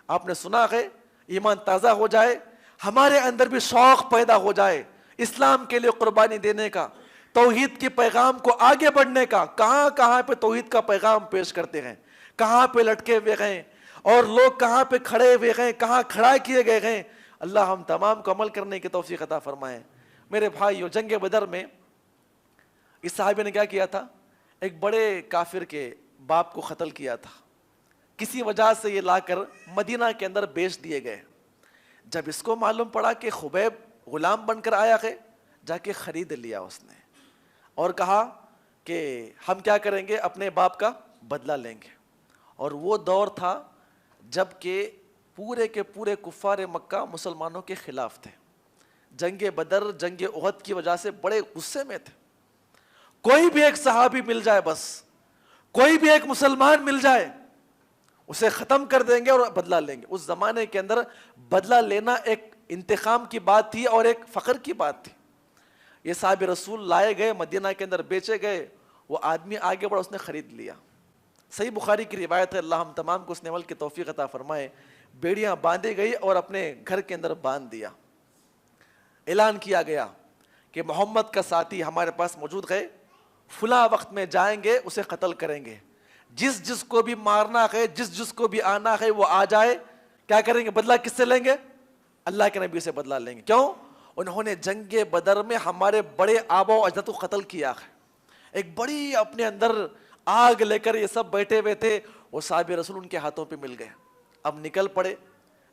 آپ نے سنا ہے، ایمان تازہ ہو جائے، ہمارے اندر بھی شوق پیدا ہو جائے اسلام کے لیے قربانی دینے کا، توحید کے پیغام کو آگے بڑھنے کا۔ کہاں کہاں پہ توحید کا پیغام پیش کرتے ہیں، کہاں پہ لٹکے ہوئے ہیں، اور لوگ کہاں پہ کھڑے ہوئے ہیں، کہاں کھڑا کیے گئے ہیں۔ اللہ ہم تمام کو عمل کرنے کی توفیق عطا فرمائے۔ میرے بھائیو، جنگ بدر میں اس صحابی نے کیا کیا تھا؟ ایک بڑے کافر کے باپ کو قتل کیا تھا، کسی وجہ سے یہ لا کر مدینہ کے اندر بیچ دیے گئے۔ جب اس کو معلوم پڑا کہ خبیب غلام بن کر آیا ہے، جا کے خرید لیا اس نے، اور کہا کہ ہم کیا کریں گے، اپنے باپ کا بدلہ لیں گے۔ اور وہ دور تھا جب کہ پورے کے پورے کفار مکہ مسلمانوں کے خلاف تھے، جنگ بدر، جنگ احد کی وجہ سے بڑے غصے میں تھے۔ کوئی بھی ایک صحابی مل جائے، بس کوئی بھی ایک مسلمان مل جائے، اسے ختم کر دیں گے اور بدلہ لیں گے۔ اس زمانے کے اندر بدلہ لینا ایک انتقام کی بات تھی اور ایک فخر کی بات تھی۔ یہ صحاب رسول لائے گئے، مدینہ کے اندر بیچے گئے، وہ آدمی آگے بڑھا، اس نے خرید لیا۔ صحیح بخاری کی روایت ہے، اللہ ہم تمام کو اس نے عمل کی توفیق عطا فرمائے۔ بیڑیاں باندھی گئی اور اپنے گھر کے اندر باندھ دیا۔ اعلان کیا گیا کہ محمد کا ساتھی ہمارے پاس موجود ہے، فلاں وقت میں جائیں گے، اسے قتل کریں گے، جس جس کو بھی مارنا ہے، جس جس کو بھی آنا ہے وہ آ جائے۔ کیا کریں گے؟ بدلہ کس سے لیں گے؟ اللہ کے نبی سے بدلہ لیں گے۔ کیوں؟ انہوں نے جنگ بدر میں ہمارے بڑے آبا و اجداد کو قتل کیا ہے۔ ایک بڑی اپنے اندر آگ لے کر یہ سب بیٹھے ہوئے تھے، وہ صحاب رسول ان کے ہاتھوں پہ مل گئے۔ اب نکل پڑے،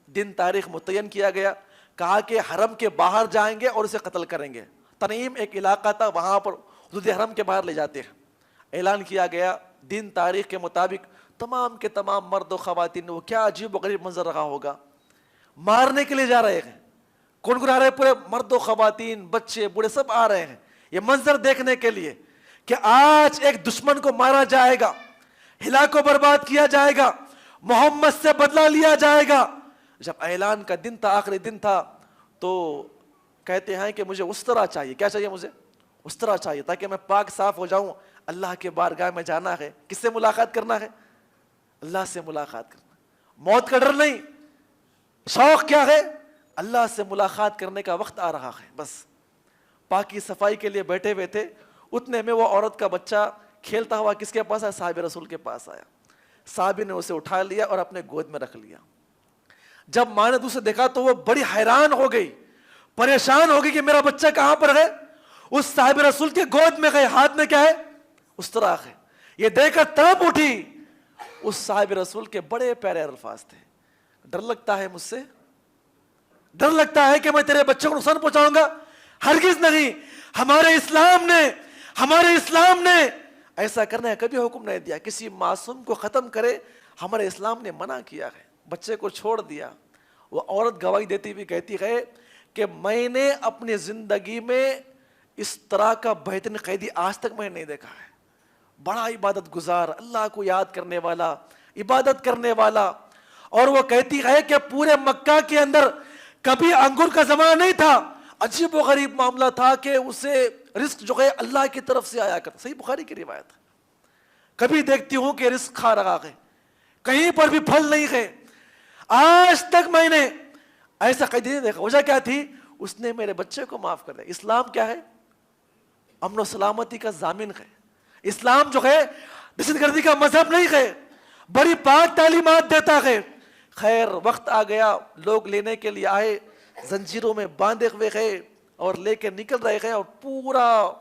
دن تاریخ متعین کیا گیا، کہا کہ حرم کے باہر جائیں گے اور اسے قتل کریں گے۔ تنعیم ایک علاقہ تھا، وہاں پر حدود حرم کے باہر لے جاتے ہیں۔ اعلان کیا گیا، دن تاریخ کے مطابق تمام کے تمام مرد و خواتین، وہ کیا عجیب و غریب منظر رہا ہوگا، مارنے کے لیے جا رہے ہیں، کون کون آ رہے ہیں؟ پورے مرد و خواتین، بچے، بوڑھے سب آ رہے ہیں یہ منظر دیکھنے کے لیے کہ آج ایک دشمن کو مارا جائے گا، ہلاک و برباد کیا جائے گا، محمد سے بدلہ لیا جائے گا۔ جب اعلان کا دن تھا، آخری دن تھا، تو کہتے ہیں کہ مجھے اس طرح چاہیے۔ کیا چاہیے مجھے؟ اس طرح چاہیے تاکہ میں پاک صاف ہو جاؤں۔ اللہ کے بارگاہ میں جانا ہے، کس سے ملاقات کرنا ہے؟ اللہ سے ملاقات کرنا۔ موت کا ڈر نہیں، شوق کیا ہے؟ اللہ سے ملاقات کرنے کا وقت آ رہا ہے۔ بس پاکی صفائی کے لیے بیٹھے ہوئے تھے، اتنے میں وہ عورت کا بچہ کھیلتا ہوا کس کے پاس آیا؟ صحابہ رسول کے پاس آیا۔ صحابی نے اسے اٹھا لیا اور اپنے گود میں رکھ لیا۔ جب ماں نے اسے دیکھا تو وہ بڑی حیران ہو گئی، پریشان ہو گئی کہ میرا بچہ کہاں پر ہے؟ اس صحابہ رسول کے گود میں گئے، ہاتھ میں کیا ہے؟ اس طرح ہے۔ یہ دیکھ کر تڑپ اٹھی۔ اس صحابہ رسول کے بڑے پیارے الفاظ تھے، ڈر لگتا ہے مجھ سے، ڈر لگتا ہے کہ میں تیرے بچے کو نقصان پہنچاؤں گا؟ ہرگز نہیں۔ ہمارے اسلام نے ایسا کرنے کا کبھی حکم نہیں دیا، کسی معصوم کو ختم کرے ہمارے اسلام نے منع کیا ہے، بچے کو چھوڑ دیا۔ وہ عورت گواہی دیتی ہوئی کہتی ہے کہ میں نے اپنی زندگی میں اس طرح کا بہترین قیدی آج تک میں نے نہیں دیکھا ہے. بڑا عبادت گزار, اللہ کو یاد کرنے والا, عبادت کرنے والا. اور وہ کہتی ہے کہ پورے مکہ کے اندر کبھی انگور کا زمانہ نہیں تھا. عجیب و غریب معاملہ تھا کہ اسے رزق جو ہے اللہ کی طرف سے آیا کرتا. صحیح بخاری کی روایت ہے. کبھی دیکھتی ہوں کہ رزق کھا رہا ہے, کہیں پر بھی پھل نہیں ہے. آج تک میں نے ایسا قیدی نہیں دیکھا. وجہ کیا تھی؟ اس نے میرے بچے کو معاف کر دیا. اسلام کیا ہے؟ امن و سلامتی کا ضامن ہے. اسلام جو ہے دہشت گردی کا مذہب نہیں ہے, بڑی پاک تعلیمات دیتا ہے. خیر وقت آ گیا, لوگ لینے کے لیے آئے, زنجیروں میں باندھے ہوئے ہیں اور لے کے نکل رہے ہیں, اور پورا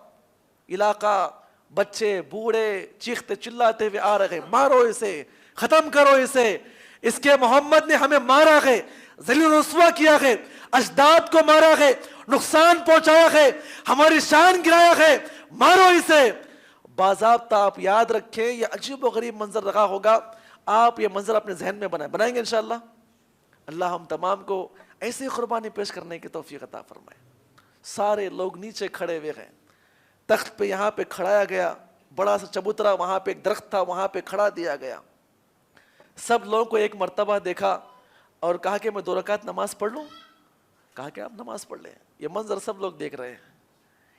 علاقہ بچے بوڑھے چیختے چلاتے ہوئے آ رہے ہیں, مارو اسے, ختم کرو اسے, اس کے محمد نے ہمیں مارا ہے, ذلیل و رسوا کیا ہے, اجداد کو مارا ہے, نقصان پہنچایا ہے, ہماری شان گرایا ہے, مارو اسے. باضابطہ آپ یاد رکھیں, یہ عجیب و غریب منظر رہا ہوگا. آپ یہ منظر اپنے ذہن میں بنائیں گے انشاءاللہ. اللہ ہم تمام کو ایسی قربانی پیش کرنے کی توفیق عطا فرمائے. سارے لوگ نیچے کھڑے ہوئے ہیں, تخت پہ یہاں پہ کھڑایا گیا, بڑا سا چبوترا وہاں پہ ایک درخت تھا وہاں پہ کھڑا دیا گیا. سب لوگوں کو ایک مرتبہ دیکھا اور کہا کہ میں 2 رکعت نماز پڑھ لوں. کہا کہ آپ نماز پڑھ لیں. یہ منظر سب لوگ دیکھ رہے ہیں.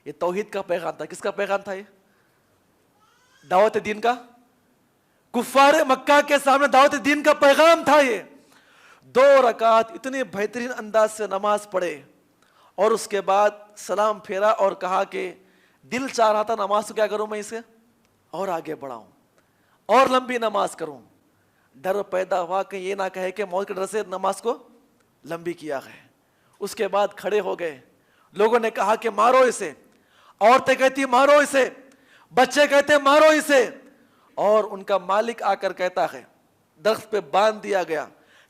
یہ توحید کا پیغام تھا. کس کا پیغام تھا؟ یہ دعوت دین کا, کفار مکہ کے سامنے دعوت دین کا پیغام تھا. یہ 2 رکعت اتنے بہترین انداز سے نماز پڑھے اور اس کے بعد سلام پھیرا اور کہا کہ دل چاہ رہا تھا نماز کو کیا کروں میں اسے اور آگے بڑھاؤں اور لمبی نماز کروں. ڈر پیدا ہوا کہ یہ نہ کہے کہ موت کے ڈر سے نماز کو لمبی کیا ہے. اس کے بعد کھڑے ہو گئے. لوگوں نے کہا کہ مارو اسے, عورتیں کہتی مارو اسے, بچے کہتے مارو اسے, اور ان کا مالک آ کر کہتا ہے درخت پہ باندھ دیا گیا.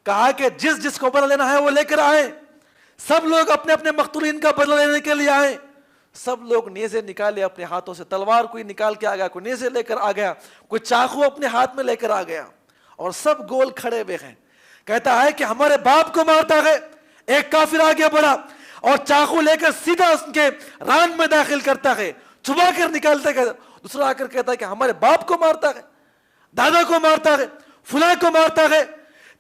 کہا کہ جس جس کو بدلہ لینا ہے وہ لے کر آئے. سب لوگ اپنے اپنے مقتولین کا بدلہ لینے کے لیے آئے. سب لوگ نیزے نکالے اپنے ہاتھوں سے, تلوار کوئی نکال کے آ گیا, کوئی نیزے لے کر آ گیا, کوئی چاقو اپنے ہاتھ میں لے کر آ گیا, اور سب گول کھڑے ہوئے ہیں. کہتا ہے کہ ہمارے باپ کو مارتا ہے. ایک کافر آگے بڑھا اور چاقو لے کر سیدھا اس کے ران میں داخل کرتا ہے, چھپا کر نکالتا ہے. دوسرا آ کر کہتا ہے کہ ہمارے باپ کو مارتا ہے, دادا کو مارتا ہے, فلاں کو مارتا ہے.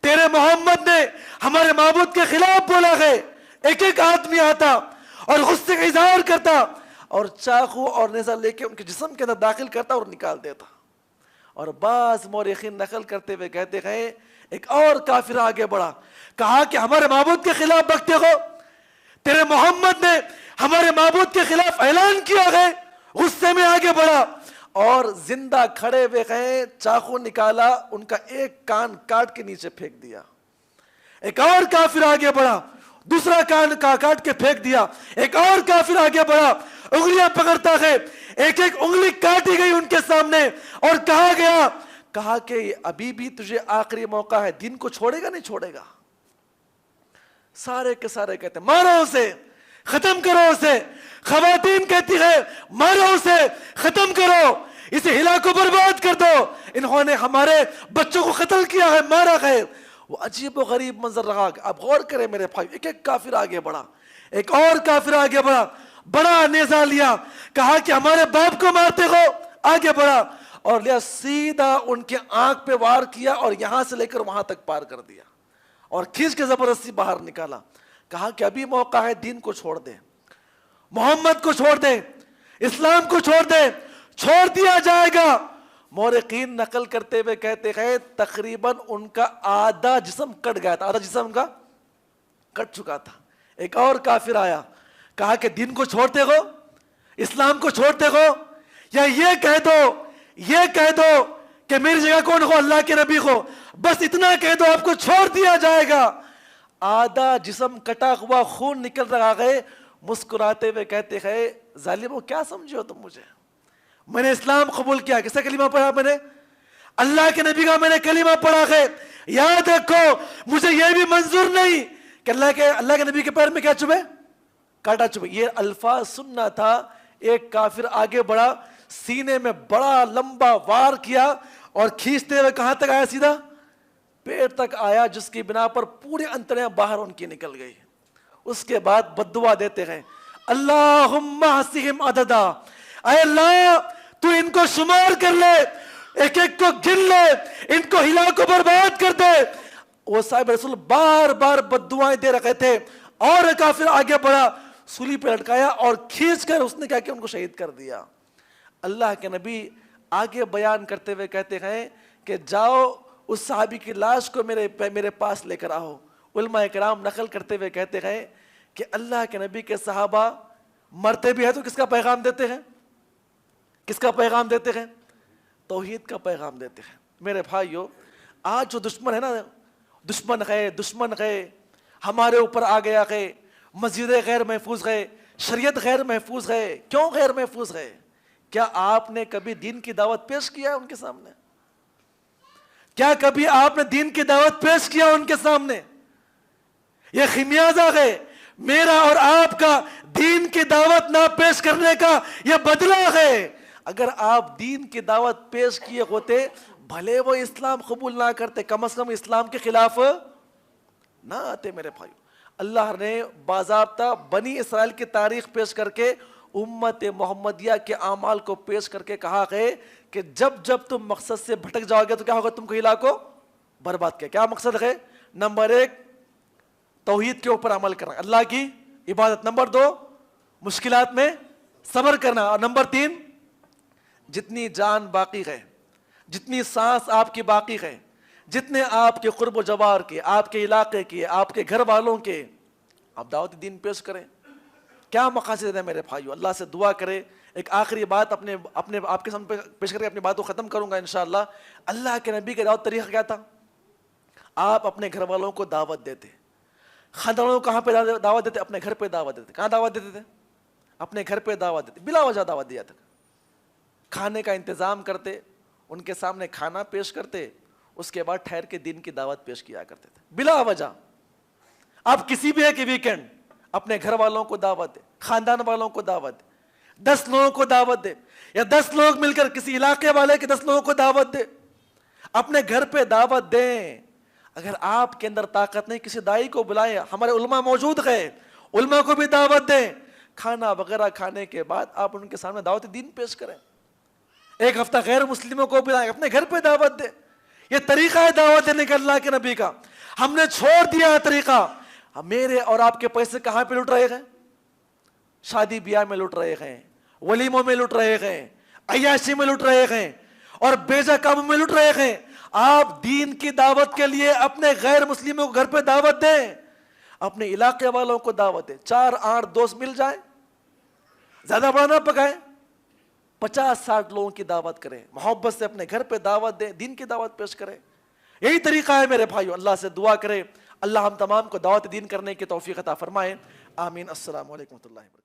تیرے محمد نے ہمارے معبود کے خلاف بولا ہے. ایک ایک آدمی آتا اور غصے کا اظہار کرتا اور چاقو اور نیزہ لے کے ان کے جسم کے اندر داخل کرتا اور نکال دیتا. اور بعض مورخین نقل کرتے ہوئے کہتے ہیں ایک اور کافر آگے بڑھا, کہا کہ ہمارے معبود کے خلاف بکتے ہو, تیرے محمد نے ہمارے معبود کے خلاف اعلان کیا ہے. غصے میں آگے بڑھا اور زندہ کھڑے ہوئے ہیں, چاقو نکالا, ان کا ایک کان کاٹ کے نیچے پھینک دیا. ایک اور کافر آگے بڑھا, دوسرا کان کاٹ کے پھینک دیا. ایک اور کافر آگے بڑھا, انگلیاں پکڑتا ہے, ایک ایک انگلی کاٹی گئی ان کے سامنے اور کہا گیا, کہا کہ ابھی بھی تجھے آخری موقع ہے, دین کو چھوڑے گا نہیں چھوڑے گا. سارے کے سارے کہتے ہیں مارو اسے, ختم کرو اسے. خواتین کہتی ہے مارو اسے, ختم کرو اسے, ہلاک و برباد کر دو, انہوں نے ہمارے بچوں کو قتل کیا ہے, مارا ہے. وہ عجیب و غریب منظر رہا. اب غور کریں میرے بھائی, ایک ایک کافر آگے بڑھا, ایک اور کافر آگے بڑھا, بڑا نیزہ لیا, کہا کہ ہمارے باپ کو مارتے ہو. آگے بڑھا اور لیا, سیدھا ان کے آنکھ پہ وار کیا اور یہاں سے لے کر وہاں تک پار کر دیا اور کھینچ کے زبردستی باہر نکالا. کہا کہ ابھی موقع ہے, دین کو چھوڑ دے, محمد کو چھوڑ دے, اسلام کو چھوڑ دے, چھوڑ دیا جائے گا. مورخین نقل کرتے ہوئے کہتے ہیں تقریباً ان کا آدھا جسم کٹ گیا تھا, آدھا جسم کا کٹ چکا تھا. ایک اور کافر آیا, کہا کہ دین کو چھوڑتے ہو, اسلام کو چھوڑتے ہو, یا یہ کہہ دو کہ میری جگہ کون ہو, اللہ کے نبی ہو, بس اتنا کہہ دو آپ کو چھوڑ دیا جائے گا. آدھا جسم کٹا ہوا, خون نکل رہا ہے. مسکراتے ہوئے کہتے ہیں ظالمو کیا سمجھے ہو تم مجھے, میں نے اسلام قبول کیا. کس کا کلمہ پڑھا میں نے؟ اللہ کے نبی کا میں نے کلمہ پڑھا ہے. یاد رکھو مجھے یہ بھی منظور نہیں کہ اللہ کے نبی کے پیر میں کیا چبھے, کاٹا چبھے. یہ الفاظ سننا تھا. ایک کافر آگے بڑھا, سینے میں بڑا لمبا وار کیا اور کھینچتے ہوئے کہاں تک آیا, سیدھا پیٹ تک آیا, جس کی بنا پر پورے انتڑیاں باہر ان کی نکل گئی. اس کے بعد بد دعا دیتے ہیں، اللہم احصہم عددا، اے اللہ تو ان کو شمار کر لے، ایک ایک کو گن لے، ان کو ہلاک و برباد کر دے۔ وہ صاحب رسول بار بار بد دعائیں دے رکھے تھے، اور ایک کافر آگے بڑھا، سولی پہ لٹکایا اور کھینچ کر اس نے کیا کہ ان کو شہید کر دیا۔ اللہ کے نبی آگے بیان کرتے ہوئے کہتے ہیں کہ جاؤ اس صحابی کی لاش کو میرے پاس لے کر آؤ۔ علماء کرام نقل کرتے ہوئے کہتے ہیں کہ اللہ کے نبی کے صحابہ مرتے بھی ہیں تو کس کا پیغام دیتے ہیں؟ کس کا پیغام دیتے ہیں؟ توحید کا پیغام دیتے ہیں۔ میرے بھائیو، آج جو دشمن ہے نا، دشمن ہے ہمارے اوپر آ گیا ہے، مسجدیں غیر محفوظ ہے، شریعت غیر محفوظ ہے۔ کیوں غیر محفوظ ہے؟ کیا آپ نے کبھی دین کی دعوت پیش کیا ان کے سامنے؟ کیا کبھی آپ نے دین کی دعوت پیش کیا ان کے سامنے؟ یہ خمیازہ ہے میرا اور آپ کا، دین کی دعوت نہ پیش کرنے کا یہ بدلہ ہے۔ اگر آپ دین کی دعوت پیش کیے ہوتے، بھلے وہ اسلام قبول نہ کرتے، کم از کم اسلام کے خلاف نہ آتے۔ میرے بھائیو، اللہ نے باضابطہ بنی اسرائیل کی تاریخ پیش کر کے امت محمدیہ کے اعمال کو پیش کر کے کہا ہے کہ جب جب تم مقصد سے بھٹک جاؤ گے تو کیا ہوگا؟ تم کو ہلاک و برباد کیا۔ کیا مقصد ہے؟ نمبر 1 توحید کے اوپر عمل کرنا، اللہ کی عبادت۔ نمبر 2 مشکلات میں صبر کرنا، اور نمبر 3 جتنی جان باقی ہے، جتنی سانس آپ کی باقی ہے، جتنے آپ کے قرب و جوار کے، آپ کے علاقے کے، آپ کے گھر والوں کے، آپ دعوت دین پیش کریں۔ کیا مقاصد ہے میرے بھائیو؟ اللہ سے دعا کرے۔ ایک آخری بات اپنے آپ کے سامنے پیش کر کے اپنی بات کو ختم کروں گا انشاءاللہ۔ اللہ کے نبی کا دعوت طریقہ کیا تھا؟ آپ اپنے گھر والوں کو دعوت دیتے، خاندانوں کو کہاں پہ دعوت دیتے؟ اپنے گھر پہ دعوت دیتے۔ کہاں دعوت دیتے تھے؟ اپنے گھر پہ دعوت دیتے، بلا وجہ دعوت دیا تھا۔ کھانے کا انتظام کرتے، ان کے سامنے کھانا پیش کرتے، اس کے بعد ٹھہر کے دین کی دعوت پیش کیا کرتے تھے بلا وجہ۔ آپ کسی بھی ایک ویکنڈ اپنے گھر والوں کو دعوت دے، خاندان والوں کو دعوت دے، 10 لوگوں کو دعوت دے، یا 10 لوگ مل کر کسی علاقے والے کے 10 لوگوں کو دعوت دے، اپنے گھر پہ دعوت دیں۔ اگر آپ کے اندر طاقت نہیں، کسی دائی کو بلائیں، ہمارے علماء موجود ہیں، علماء کو بھی دعوت دیں۔ کھانا وغیرہ کھانے کے بعد آپ ان کے سامنے دعوت دین پیش کریں۔ ایک ہفتہ غیر مسلموں کو بلائیں، اپنے گھر پہ دعوت دیں۔ یہ طریقہ ہے دعوت دینے کا اللہ کے نبی کا۔ ہم نے چھوڑ دیا ہے طریقہ۔ میرے اور آپ کے پیسے کہاں پہ لٹ رہے ہیں؟ شادی بیاہ میں لٹ رہے ہیں، ولیموں میں لٹ رہے ہیں، عیاشی میں لٹ رہے ہیں، اور بیجا کاموں میں لٹ رہے ہیں۔ آپ دین کی دعوت کے لیے اپنے غیر مسلموں کو گھر پہ دعوت دیں، اپنے علاقے والوں کو دعوت دیں۔ 4-8 دوست مل جائیں، زیادہ بڑا نہ پکائیں، 50-60 لوگوں کی دعوت کریں، محبت سے اپنے گھر پہ دعوت دیں، دین کی دعوت پیش کریں۔ یہی طریقہ ہے میرے بھائیو۔ اللہ سے دعا کریں اللہ ہم تمام کو دعوت دین کرنے کی توفیق عطا فرمائے، آمین۔ السلام علیکم و رحمۃ اللہ وبرکاتہ۔